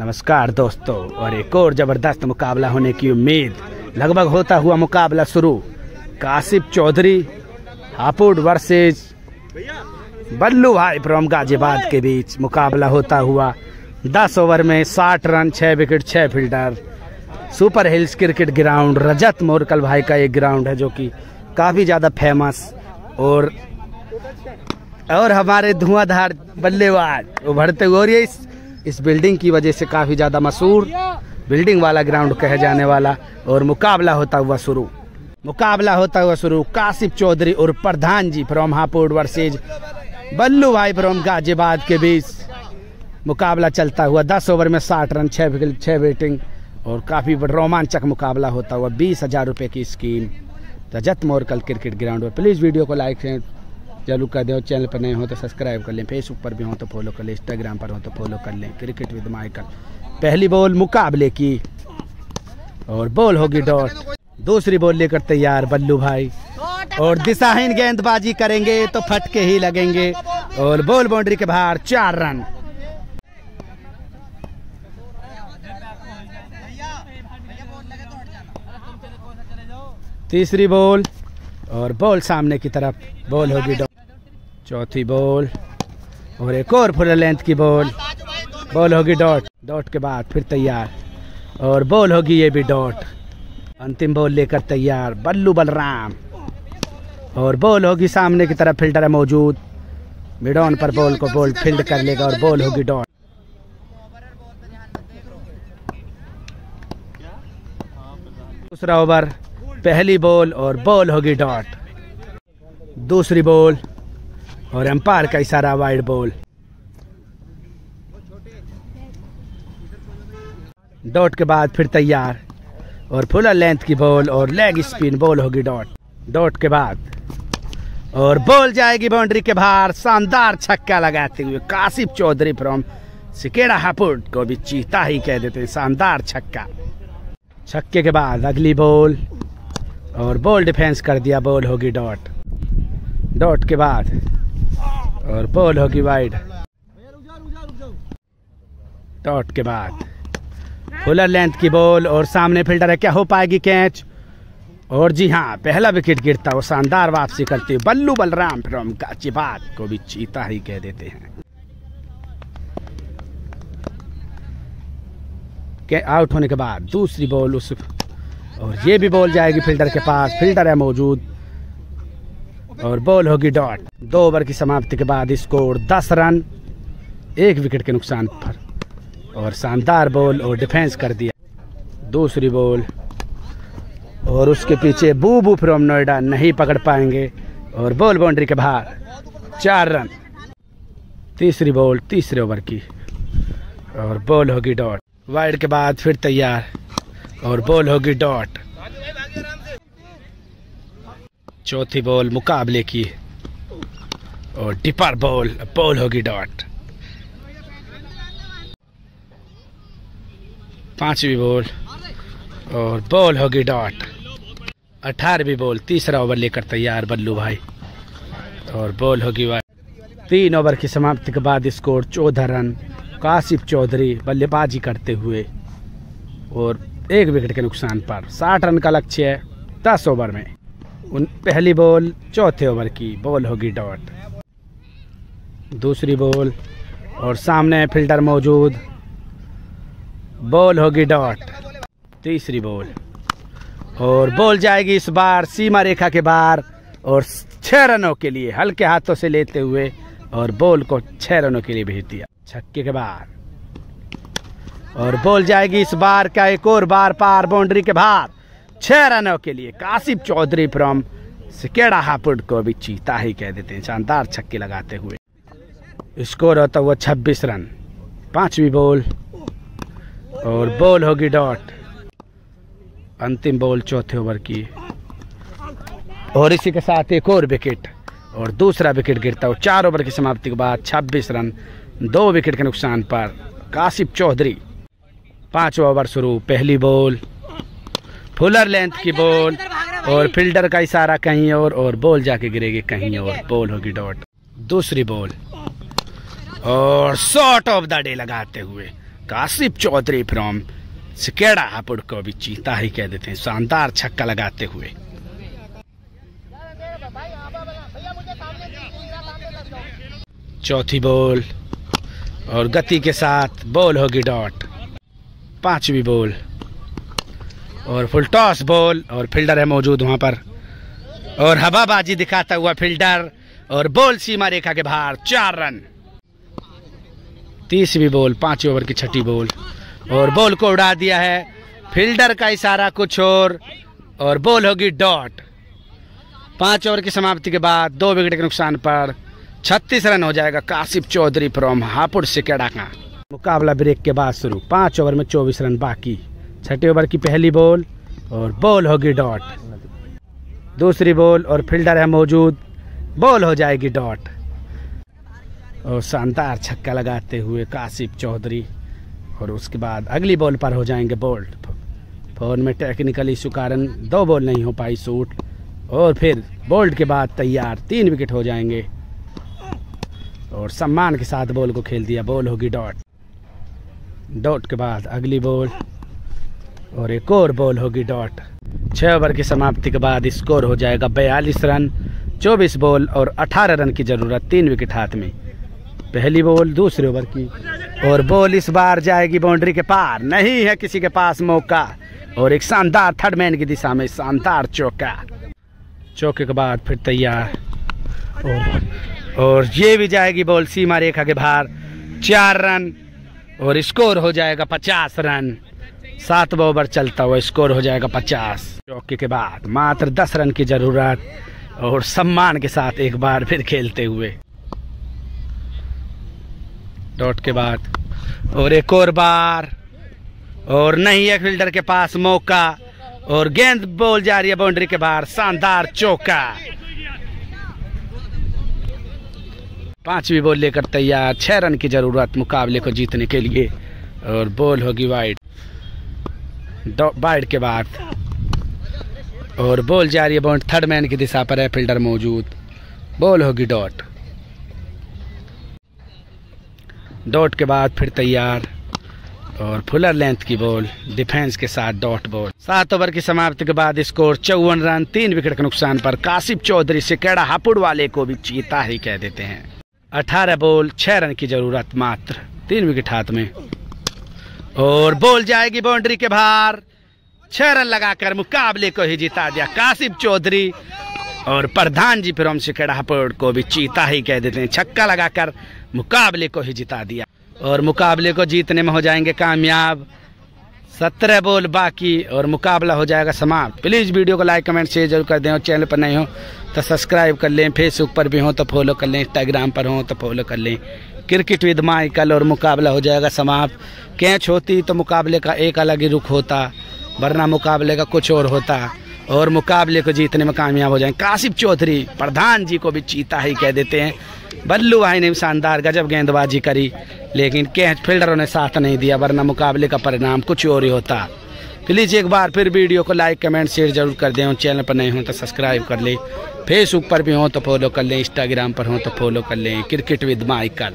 नमस्कार दोस्तों, और एक और जबरदस्त मुकाबला होने की उम्मीद। लगभग होता हुआ मुकाबला शुरू। कासिफ चौधरी हापुड़ वर्सेज बल्लू भाई फ्रॉम गाजियाबाद के बीच मुकाबला होता हुआ। 10 ओवर में 60 run, 6 wicket, 6 fielder. Super hills cricket ground Rajat Morkal भाई का एक ग्राउंड है जो कि काफ़ी ज़्यादा फेमस और हमारे धुआंधार बल्लेबाज उभरते हुए, और ये इस बिल्डिंग की वजह से काफ़ी ज़्यादा मशहूर बिल्डिंग वाला ग्राउंड कहे जाने वाला। और मुकाबला होता हुआ शुरू। कासिफ चौधरी और प्रधान जी फ्रॉम हापुड़ वर्सेज बल्लू भाई फ्रॉम गाजियाबाद के बीच मुकाबला चलता हुआ। 10 ओवर में 60 रन, 6 विकेट, 6 बैटिंग और काफ़ी रोमांचक मुकाबला होता हुआ। 20,000 रुपये की स्कीम रजत मोरकल क्रिकेट ग्राउंड पर। प्लीज़ वीडियो को लाइक जरूर कर दें, चैनल पर नए हो तो सब्सक्राइब कर लें, फेसबुक पर भी हो तो फॉलो कर लें, इंस्टाग्राम पर हो तो फॉलो कर लें। Cricket with Michael. पहली बॉल मुकाबले की और बॉल होगी डॉट। दूसरी बॉल लेकर तैयार बल्लू भाई, और दिशाहीन गेंदबाजी करेंगे तो फटके ही लगेंगे और बॉल बाउंड्री के बाहर। 4 रन। तीसरी बॉल और बॉल सामने की तरफ, बॉल होगी डॉट। चौथी बॉल और एक और फुल लेंथ की बॉल होगी डॉट। डॉट के बाद फिर तैयार और बॉल होगी ये भी डॉट। अंतिम बॉल लेकर तैयार बल्लू बलराम, और बॉल होगी सामने की तरफ। फील्डर है मौजूद, मिड ऑन पर बॉल फील्ड कर लेगा और बॉल होगी डॉट। दूसरा ओवर, पहली बॉल और बॉल होगी डॉट। दूसरी बॉल और एम्पायर का इशारा वाइड बॉल। डॉट के बाद फिर तैयार और फुल लेंथ की बॉल और लेग स्पिन, बॉल होगी डॉट। डॉट के बाद और बॉल जाएगी बाउंड्री के बाहर। शानदार छक्का लगाते हुए कासिफ चौधरी फ्रॉम सिकेड़ा हापुड़ को भी चीता ही कह देते हैं। शानदार छक्का। छक्के के बाद अगली बॉल और बॉल डिफेंस कर दिया, बॉल होगी डॉट। डॉट के बाद और बॉल होगी वाइड। डॉट के बाद फुलर लेंथ की बॉल और सामने फील्डर है, क्या हो पाएगी कैच? और जी हाँ, पहला विकेट गिरता वो शानदार वापसी करते हुए बल्लू बलराम फ्रॉम गाजियाबाद को भी चीता ही कह देते हैं। आउट होने के बाद दूसरी बॉल और ये भी बॉल जाएगी फील्डर के पास। फील्डर है मौजूद और बॉल होगी डॉट। 2 ओवर की समाप्ति के बाद स्कोर 10 रन, 1 विकेट के नुकसान पर, और शानदार बॉल और डिफेंस कर दिया। दूसरी बॉल और उसके पीछे बूबू फ्रॉम नोएडा नहीं पकड़ पाएंगे और बॉल बाउंड्री के बाहर। 4 रन। तीसरी बॉल तीसरे ओवर की और बॉल होगी डॉट। वाइड के बाद फिर तैयार और बॉल होगी डॉट। चौथी बॉल मुकाबले की और डिपर बॉल होगी डॉट। 5वीं बॉल और बॉल होगी डॉट। 18वीं बॉल, तीसरा ओवर लेकर तैयार बल्लू भाई और बॉल होगी वाइड। 3 ओवर की समाप्ति के बाद स्कोर 14 रन। कासिफ चौधरी बल्लेबाजी करते हुए और 1 विकेट के नुकसान पर। 60 रन का लक्ष्य है 10 ओवर में। पहली बॉल चौथे ओवर की, बॉल होगी डॉट। दूसरी बॉल और सामने फील्डर मौजूद, बॉल होगी डॉट। तीसरी बॉल और बॉल जाएगी इस बार सीमा रेखा के बाहर और 6 रनों के लिए हल्के हाथों से लेते हुए और बॉल को 6 रनों के लिए भेज दिया। छक्के के बाद और बॉल जाएगी इस बार का एक और बार पार बाउंड्री के बाहर। 6 रनों के लिए कासिफ चौधरी फ्रॉम सिकेड़ा हापुड़ को भी चीता ही कह देते हैं। शानदार छक्के लगाते हुए स्कोर होता हुआ 26 रन। 5वीं बॉल और बॉल होगी डॉट। अंतिम बॉल चौथे ओवर की और इसी के साथ एक और विकेट और दूसरा विकेट गिरता हुआ। 4 ओवर की समाप्ति के बाद 26 रन, 2 विकेट के नुकसान पर कासिफ चौधरी। 5वां ओवर शुरू। पहली बॉल फुलर लेंथ की बॉल और फील्डर का इशारा कहीं और बॉल जाके गिरेगी कहीं और, बॉल होगी डॉट। दूसरी बॉल और शॉट ऑफ द डे लगाते हुए काशिफ चौधरी फ्रॉम सिकेड़ा हापुड़ को भी चीता ही कह देते हैं, शानदार छक्का लगाते हुए। चौथी बॉल और गति के साथ बॉल होगी डॉट। पांचवी बॉल और फुल टॉस बॉल और फील्डर है मौजूद वहां पर और हवाबाजी दिखाता हुआ फील्डर और बॉल सीमा रेखा के बाहर, 4 रन। तीसरी बॉल 5 ओवर की छठी बॉल और बॉल को उड़ा दिया है, फील्डर का इशारा कुछ और बॉल होगी डॉट। 5 ओवर की समाप्ति के बाद 2 विकेट के नुकसान पर 36 रन हो जाएगा काशिफ चौधरी फ्रॉम हापुड़ सिकेड़ा का। मुकाबला ब्रेक के बाद शुरू। 5 ओवर में 24 रन बाकी। छठे ओवर की पहली बॉल और बॉल होगी डॉट। दूसरी बॉल और फील्डर है मौजूद, बॉल हो जाएगी डॉट और शानदार छक्का लगाते हुए काशिफ चौधरी। और उसके बाद अगली बॉल पर हो जाएंगे बोल्ड। फोन में टेक्निकल इशू कारण 2 बॉल नहीं हो पाई शूट और फिर बोल्ड के बाद तैयार, 3 विकेट हो जाएंगे और सम्मान के साथ बॉल को खेल दिया, बॉल होगी डॉट। डॉट के बाद अगली बॉल और एक और बॉल होगी डॉट। 6 ओवर की समाप्ति के बाद स्कोर हो जाएगा 42 रन। 24 बॉल और 18 रन की जरूरत, 3 विकेट हाथ में। पहली बॉल दूसरे ओवर की और बॉल इस बार जाएगी बाउंड्री के पार, नहीं है किसी के पास मौका और एक शानदार थर्ड मैन की दिशा में शानदार चौका। चौके के बाद फिर तैयार और ये भी जाएगी बॉल सीमा रेखा के बाहर, 4 रन और स्कोर हो जाएगा 50 रन। 7 ओवर चलता हुआ स्कोर हो जाएगा 50। चौके के बाद मात्र 10 रन की जरूरत और सम्मान के साथ एक बार फिर खेलते हुए। डॉट के बाद और एक और बार और नहीं है फील्डर के पास मौका और गेंद बॉल जा रही है बाउंड्री के बाहर, शानदार चौका। 5वीं बॉल लेकर तैयार, 6 रन की जरूरत मुकाबले को जीतने के लिए और बॉल होगी वाइड। वाइड के बाद और बॉल जा रही है बाउंड्री, थर्ड मैन की दिशा पर है फील्डर मौजूद, बॉल होगी डॉट। डॉट के बाद फिर तैयार और फुलर लेंथ की बॉल, डिफेंस के साथ डॉट बॉल। 7 ओवर की समाप्ति के बाद स्कोर 54 रन, 3 विकेट के नुकसान पर काशिफ चौधरी सिकेड़ा हापुड़ वाले को भी चीता ही कह देते हैं। 18 बॉल 6 रन की जरूरत मात्र, 3 विकेट हाथ में और बॉल जाएगी बाउंड्री के बाहर। 6 रन लगाकर मुकाबले को ही जिता दिया काशिफ चौधरी और प्रधान जी फ्रॉम सिकेड़ा हापुड़ को भी चीता ही कह देते हैं। छक्का लगाकर मुकाबले को ही जिता दिया और मुकाबले को जीतने में हो जाएंगे कामयाब। 17 बॉल बाकी और मुकाबला हो जाएगा समाप्त। प्लीज़ वीडियो को लाइक कमेंट शेयर जरूर कर दें और चैनल पर नहीं हो तो सब्सक्राइब कर लें। फेसबुक पर भी हो तो फॉलो कर लें, इंस्टाग्राम पर हो तो फॉलो कर लें। क्रिकेट विद माइकल और मुकाबला हो जाएगा समाप्त। कैच होती तो मुकाबले का एक अलग ही रुख होता, वरना मुकाबले का कुछ और होता और मुकाबले को जीतने में कामयाब हो जाएंगे काशिफ चौधरी। प्रधान जी को भी चीता ही कह देते हैं। बल्लू भाई ने शानदार गजब गेंदबाजी करी लेकिन कैच फील्डरों ने साथ नहीं दिया, वरना मुकाबले का परिणाम कुछ और ही होता। प्लीज़ एक बार फिर वीडियो को लाइक कमेंट शेयर जरूर कर दें और चैनल पर नहीं हो तो सब्सक्राइब कर लें। फेसबुक पर भी हो तो फॉलो कर लें, इंस्टाग्राम पर हो तो फॉलो कर लें। Cricket with Michael.